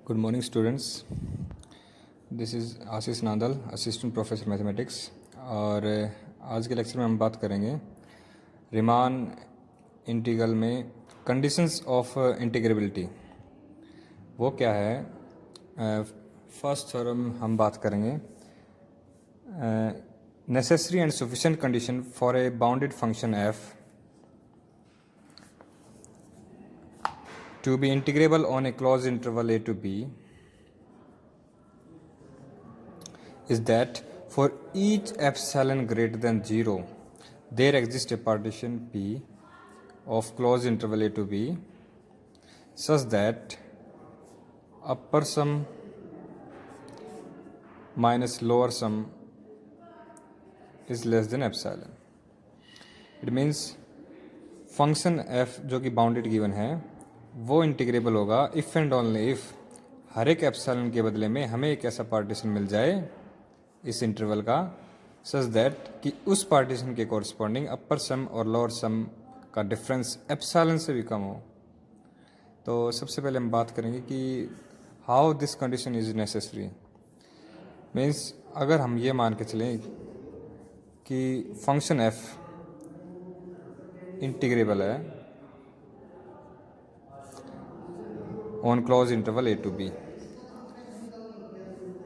Good morning students, this is Ashish Nandal, assistant professor mathematics. और आज के लेक्चर में हम बात करेंगे रीमान इंटीग्रल में कंडीशंस ऑफ इंटीग्रेबिलिटी। वो क्या है? फर्स्ट थ्योरम हम बात करेंगे necessary and sufficient condition for a bounded function F to be integrable on a closed interval a to b is that for each epsilon greater than 0 there exists a partition p of closed interval a to b such that upper sum minus lower sum is less than epsilon. It means function f जो कि bounded given है वो integrable होगा if and only if हर एक epsilon के बदले में हमें एक ऐसा पार्टीशन मिल जाए इस इंटरवल का सच दैट कि उस पार्टीशन के कॉरस्पॉन्डिंग अपर सम और लोअर सम का डिफरेंस एप्सिलॉन से भी कम हो। तो सबसे पहले हम बात करेंगे कि how this condition is necessary. Means अगर हम ये मान के चलें कि फंक्शन f इंटीग्रेबल है on closed interval a to b,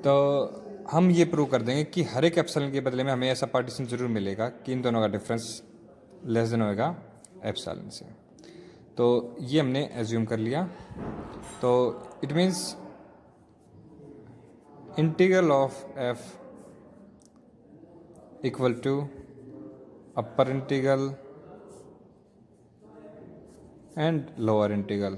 तो हम ये प्रूव कर देंगे कि हर एक एप्सिलॉन के बदले में हमें ऐसा पार्टीशन जरूर मिलेगा कि इन दोनों का डिफरेंस लेस देन होएगा एप्सिलॉन से। तो ये हमने एज्यूम कर लिया। तो it means integral of f equal to upper integral and lower integral,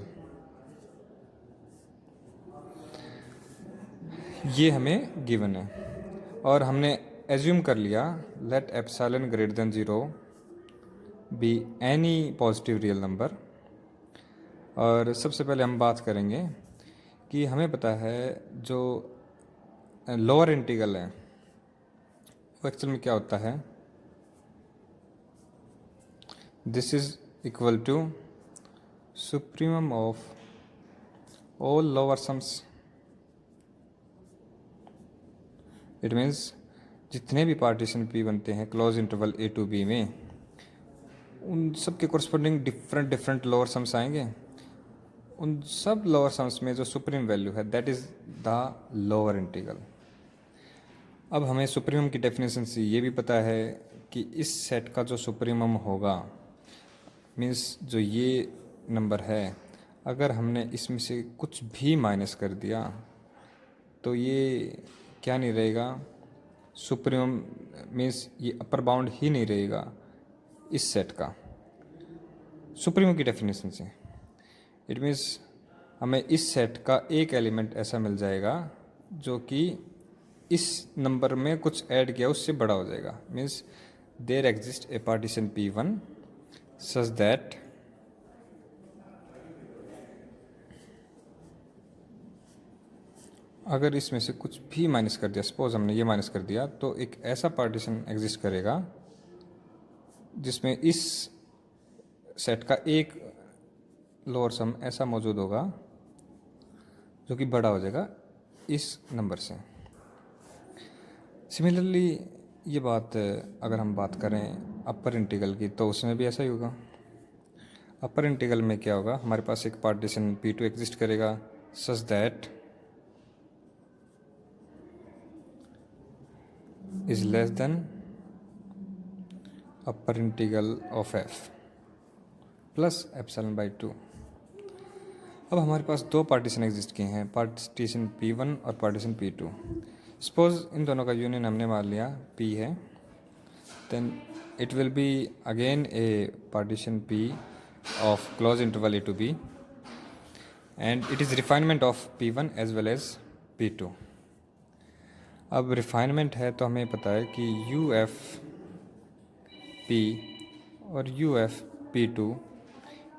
ये हमें गिवन है। और हमने एज्यूम कर लिया let epsilon greater than 0 be any positive real number. और सबसे पहले हम बात करेंगे कि हमें पता है जो लोअर इंटीग्रल है वो एक्चुअल में क्या होता है। This is equal to supremum of all lower sums. It means जितने भी पार्टीशन पी बनते हैं closed interval a to b में उन सब के कोरस्पॉन्डिंग डिफरेंट लोअर सम्स आएंगे। उन सब लोअर सम्स में जो सुप्रीम वैल्यू है that is the lower integral. अब हमें सुप्रीमम की डेफिनेशन से ये भी पता है कि इस सेट का जो सुप्रीमम होगा मीन्स जो ये नंबर है अगर हमने इसमें से कुछ भी माइनस कर दिया तो ये क्या नहीं रहेगा, सुप्रीमम मीन्स ये अपर बाउंड ही नहीं रहेगा इस सेट का सुप्रीमम की डेफिनेशन से। इट मीन्स हमें इस सेट का एक एलिमेंट ऐसा मिल जाएगा जो कि इस नंबर में कुछ ऐड किया उससे बड़ा हो जाएगा। Means there exist a partition P1 such that अगर इसमें से कुछ भी माइनस कर दिया, सपोज हमने ये माइनस कर दिया, तो एक ऐसा पार्टीशन एग्जिस्ट करेगा जिसमें इस सेट का एक लोअर सम ऐसा मौजूद होगा जो कि बड़ा हो जाएगा इस नंबर से। सिमिलरली ये बात अगर हम बात करें अपर इंटीग्रल की तो उसमें भी ऐसा ही होगा। अपर इंटीग्रल में क्या होगा, हमारे पास एक पार्टीशन P2 एग्जिस्ट करेगा such that is less than upper integral of f plus epsilon by 2। अब हमारे पास दो पार्टीशन एग्जिस्ट किए हैं, पार्टीशन P1 और पार्टीशन P2। सपोज इन दोनों का यूनियन हमने मान लिया P है, then it will be again a partition P of closed interval a to b and it is refinement of P1 as well as P2। अब refinement है तो हमें पता है कि UF P और UF P2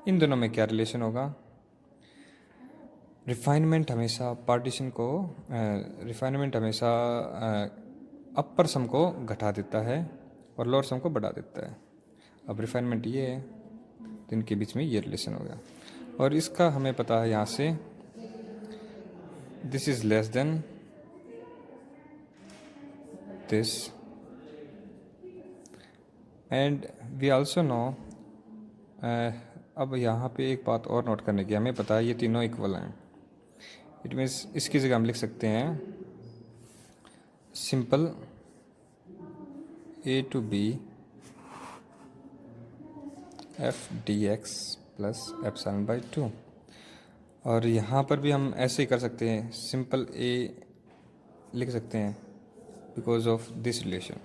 इन दोनों में क्या रिलेशन होगा। रिफाइनमेंट हमेशा अपर सम को घटा देता है और लोअर सम को बढ़ा देता है। अब रिफाइनमेंट ये है तो इनके बीच में ये रिलेशन हो गया। और इसका हमें पता है यहाँ से this is less than this, and we also know अब यहाँ पे एक बात और नोट करने की, हमें पता है ये तीनों इक्वल हैं। इट मीन्स इसकी जगह हम लिख सकते हैं simple a to b f dx plus epsilon by 2। और यहाँ पर भी हम ऐसे ही कर सकते हैं, सिंपल a लिख सकते हैं because of this relation.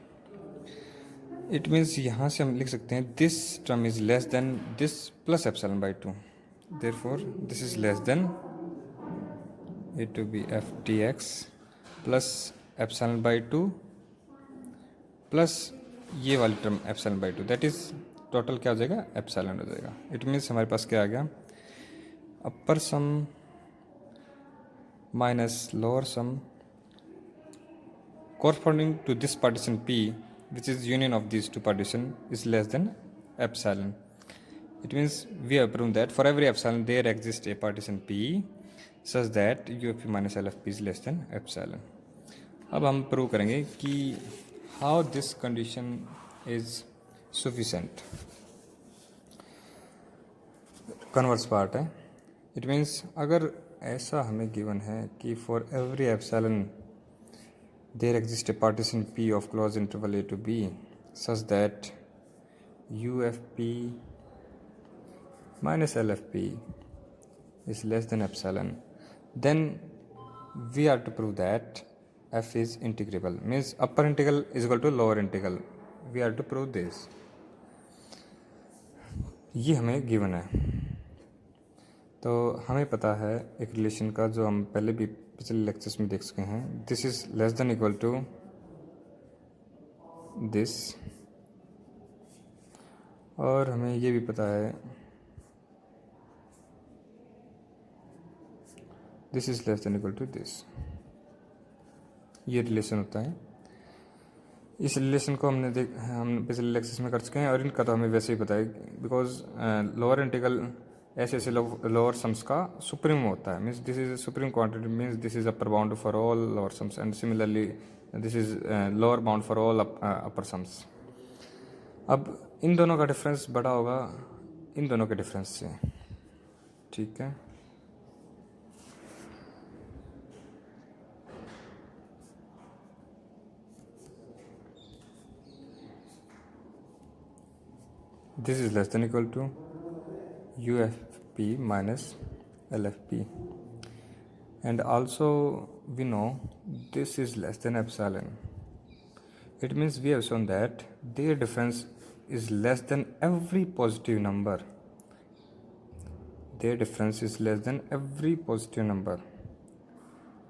It means यहाँ से हम लिख सकते हैं this term is less than this plus epsilon by 2, therefore this is less then a to b f dx plus epsilon by 2 plus ये वाली term epsilon by 2, that is total क्या हो जाएगा, एप्सिलॉन हो जाएगा। इट मीन्स हमारे पास क्या आ गया, upper sum minus lower sum corresponding to this partition P, which is union of these two partition, is less than epsilon. It means we have proven that for every epsilon there exists a partition P such that UFP minus LFP is less than epsilon. अब हम prove करेंगे कि how this condition is sufficient. Converse part है। It means अगर ऐसा हमें given है कि for every epsilon there exists a partition P of closed interval a to b such that UFP minus LFP is less than epsilon, then we are to prove that f is integrable, means upper integral is equal to lower integral. We are to prove this. ये हमें given है, तो हमें पता है एक relation का जो हम पहले भी पिछले लेक्चर्स में देख चुके हैं, this is less than equal to this, और हमें ये भी पता है this is less than equal to this. ये रिलेशन होता है। इस रिलेशन को हम पिछले लेक्चर्स में कर चुके हैं, और इनका तो हमें वैसे ही पता है बिकॉज लोअर इंटीग्रल ऐसे लोअर सम्स का सुप्रीम होता है, means this is supreme quantity, means this is upper bound for all lower sums, and similarly this is lower bound for all upper sums. अब इन दोनों का डिफरेंस बड़ा होगा इन दोनों के डिफरेंस से, ठीक है। This is less than equal to UFP minus LFP, and also we know this is less than epsilon. It means we have shown that their difference is less than every positive number. Their difference is less than every positive number.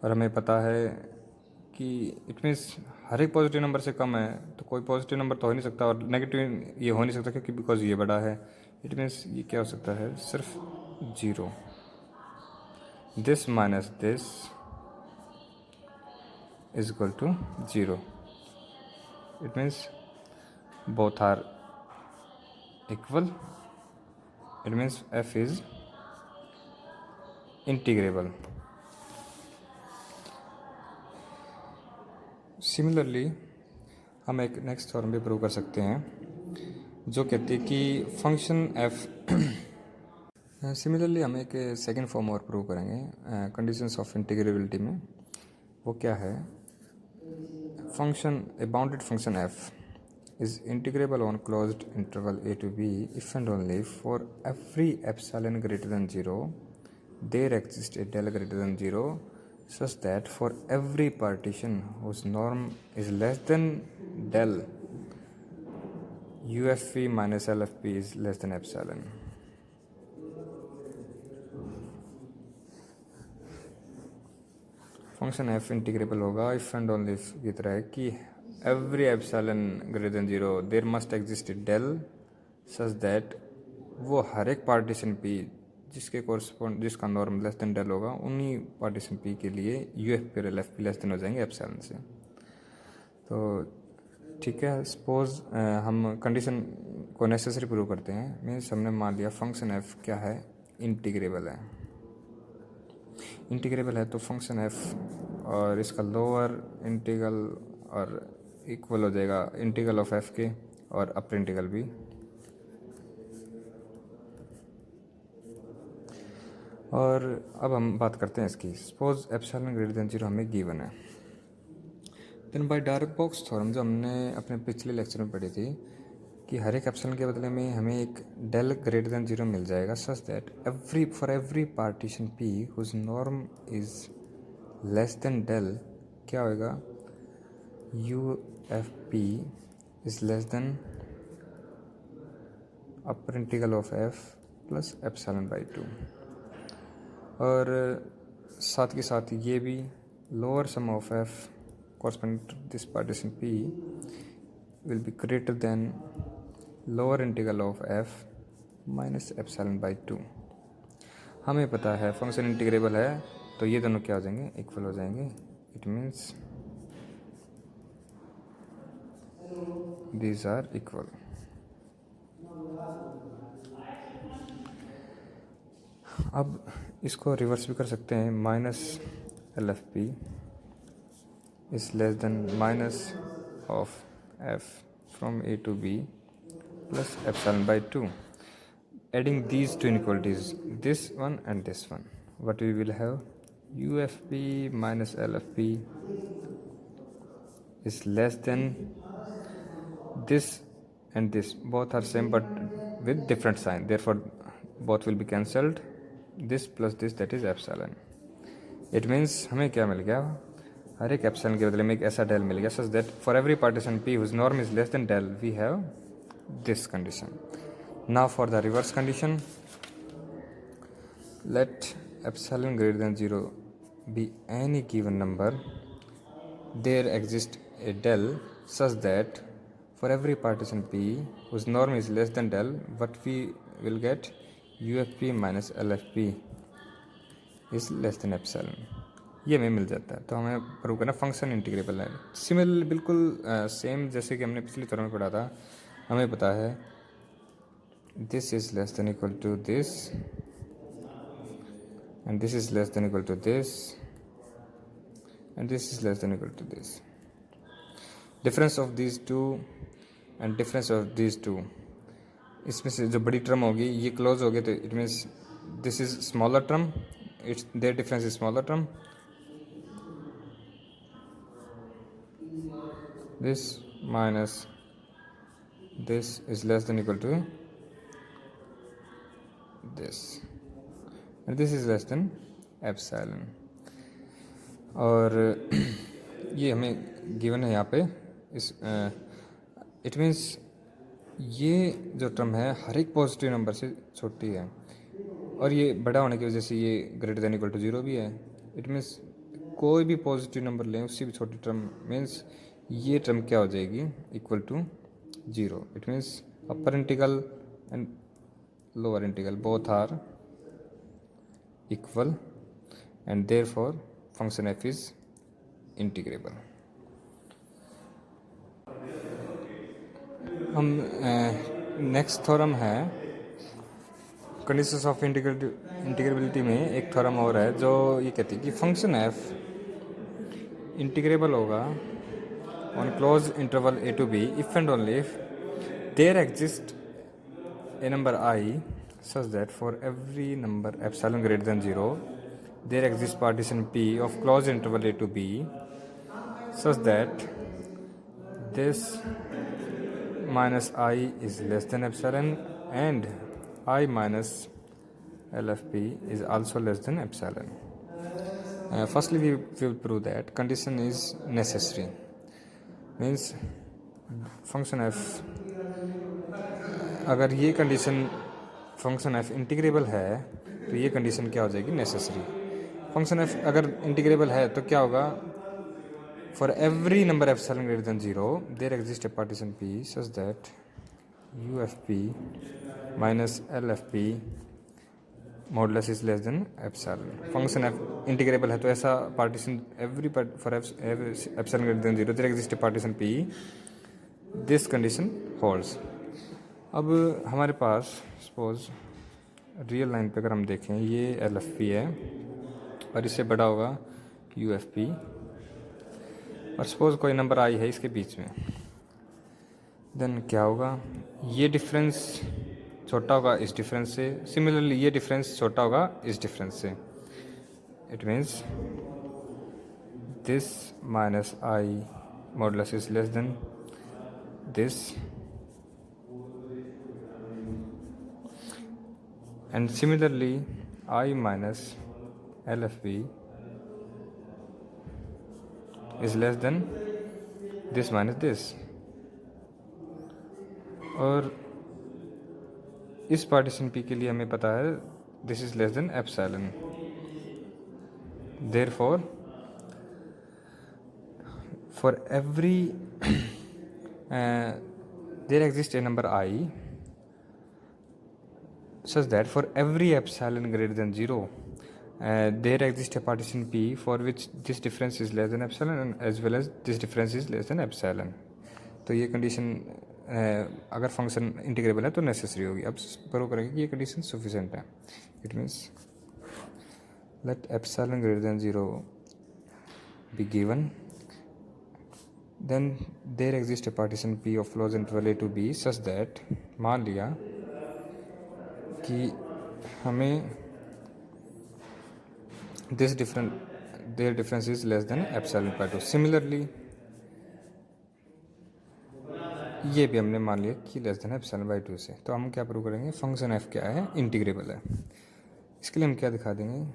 और हमें पता है कि it means हर एक positive number से कम है, तो कोई पॉजिटिव नंबर तो हो नहीं सकता, और नेगेटिव ये हो नहीं सकता क्योंकि बिकॉज ये बड़ा है। इट मीन्स ये क्या हो सकता है, सिर्फ 0। This minus this is equal to 0। It means both are equal. It means f is integrable. Similarly हम एक नेक्स्ट थ्योरम भी प्रूव कर सकते हैं जो कहते हैं कि फंक्शन f सिमिलरली हम एक सेकेंड फॉर्म और प्रूव करेंगे कंडीशंस ऑफ इंटीग्रेबिलिटी में। वो क्या है, function a bounded function f is integrable on closed interval a to b if and only for every epsilon greater than 0 there exists a del greater than 0 such that for every partition whose norm is less than del UFP minus LFP is less than epsilon. Function f integrable होगा if and only if की तरह है कि every epsilon greater than 0 there must exist del such that वो हर एक partition p जिसके correspond जिसका नॉर्म लेस देन डेल होगा उन्हीं पार्टीशन p के लिए UFP और LFP लेस देन हो जाएंगे एप्सिलॉन से। तो ठीक है, सपोज हम कंडीशन को नेसेसरी प्रूव करते हैं। मीन्स हमने मान लिया फंक्शन f क्या है, इंटीग्रेबल है। इंटीग्रेबल है तो फंक्शन एफ और इसका लोअर इंटीग्रल और इक्वल हो जाएगा इंटीग्रल ऑफ एफ के और अपर इंटीग्रल भी। और अब हम बात करते हैं इसकी। सपोज एप्सिलॉन ग्रेटर देन 0 हमें गिवन है। देन बाय डायरक-बॉक्स थ्योरम जो हमने अपने पिछले लेक्चर में पढ़ी थी कि हर एक एप्सिलॉन के बदले में हमें एक डेल ग्रेटर देन 0 मिल जाएगा such that for every partition P whose norm is less than del क्या होएगा, U f P is less than upper integral of f plus epsilon by 2। और साथ के साथ ये भी lower sum of f corresponding to this partition P will be greater than lower integral of f minus epsilon by 2। हमें पता है function integrable है तो ये दोनों क्या हो जाएंगे, इक्वल हो जाएंगे। It means these are equal। अब इसको रिवर्स भी कर सकते हैं, minus L F P is less than minus of f from a to b plus epsilon by 2। Adding these two inequalities, this one and this one, what we will have, ufp minus lfp is less than this and this, both are same but with different sign, therefore both will be cancelled, this plus this, that is epsilon। It means हमें क्या मिल गया, हर एक epsilon के बदले में एक ऐसा del मिल गया such that for every partition P whose norm is less than del we have this condition. Now for the reverse condition, let epsilon greater than 0 be any given number, there exist a del such that for every partition P whose norm is less than del what we will get, U f P minus L F P is less than epsilon. ये हमें मिल जाता है तो हमें prove करना function integrable है। Similar बिल्कुल सेम जैसे कि हमने पिछले थ्योरम में पढ़ा था। हमें पता है this is less than equal to this and this is less than equal to this and this is less than equal to this. Difference of these two and difference of these two, इसमें से जो बड़ी term होगी ये close होगी तो it means this is smaller term, it's their difference is smaller term, this minus this is less than equal to this and this is less than epsilon। और ये हमें गिवन है यहाँ पे इस इट मीन्स ये जो टर्म है हर एक पॉजिटिव नंबर से छोटी है और ये बड़ा होने की वजह से ये ग्रेटर देन इक्वल टू 0 भी है। इट मीन्स कोई भी पॉजिटिव नंबर लें उससे भी छोटी टर्म मीन्स ये टर्म क्या हो जाएगी, equal to 0। It means upper integral and lower integral both are equal and therefore function f is integrable. हम नेक्स्ट थ्योरम है कंडीशंस ऑफ इंटीग्रेबिलिटी में एक थ्योरम और है जो ये कहती है कि फंक्शन एफ इंटीग्रेबल होगा on closed interval a to b if and only if there exists a number I such that for every number epsilon greater than 0 there exists partition P of closed interval a to b such that this minus I is less than epsilon and I minus LFP is also less than epsilon। Firstly we will prove that condition is necessary, means function f अगर ये condition function f integrable है तो ये condition क्या हो जाएगी, necessary. Function f अगर integrable है तो क्या होगा, for every number epsilon greater than 0 there exist a partition P such that U f P minus L F P modulus is less than epsilon. Function f integrable है तो ऐसा partition every for epsilon greater than 0 there exist a partition P, this condition holds. अब हमारे पास suppose real line पे अगर हम देखें ये एल एफ पी है और इससे बड़ा होगा यू एफ पी। और सपोज कोई नंबर आई है इसके बीच में, देन क्या होगा, ये डिफरेंस छोटा होगा इस डिफरेंस से, सिमिलरली ये डिफरेंस छोटा होगा इस डिफरेंस से। It means this minus I modulus is less than this, and similarly I minus LFB is less than this minus this। और इस पार्टीशन P के लिए हमें पता है this is less than epsilon, therefore for every there exists a number I such that for every epsilon greater than 0 there exists a partition P for which this difference is less than epsilon and as well as this difference is less than epsilon। तो ये condition अगर function integrable है तो necessary होगी। अब prove करेंगे कि ये कंडीशन सफिशिएंट है। It means let epsilon greater than 0 be given, then there exist a partition P of close interval A to B such that, मान लिया कि हमें this there difference is less than epsilon by 2। Similarly ये भी हमने मान लिया कि लेस देन एप्सिलॉन बाय 2 से। तो हम क्या प्रूव करेंगे, फंक्शन f क्या है, इंटीग्रेबल है। इसके लिए हम क्या दिखा देंगे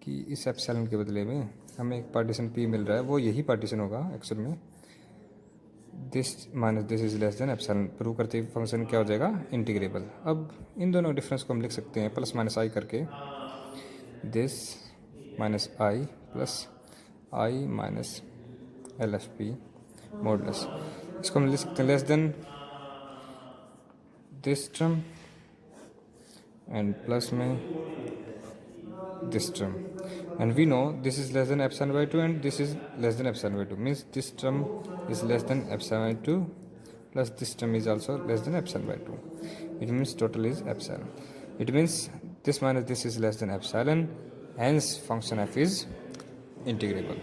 कि इस एप्सिलॉन के बदले में हमें एक पार्टीशन P मिल रहा है, वो यही पार्टीशन होगा एक्चुअल में, this minus this is less than epsilon. Prove करते ही फंक्शन क्या हो जाएगा, इंटीग्रेबल। अब इन दोनों डिफरेंस को हम लिख सकते हैं प्लस माइनस आई करके, this minus I plus I minus L F P modulus. इसको हम लिख सकते हैं less than this term and plus में this term, and we know this is less than epsilon by 2 and this is less than epsilon by 2, means this term is less than epsilon by 2 plus this term is also less than epsilon by 2. It means total is epsilon. It means this minus this is less than epsilon, hence function f is integrable.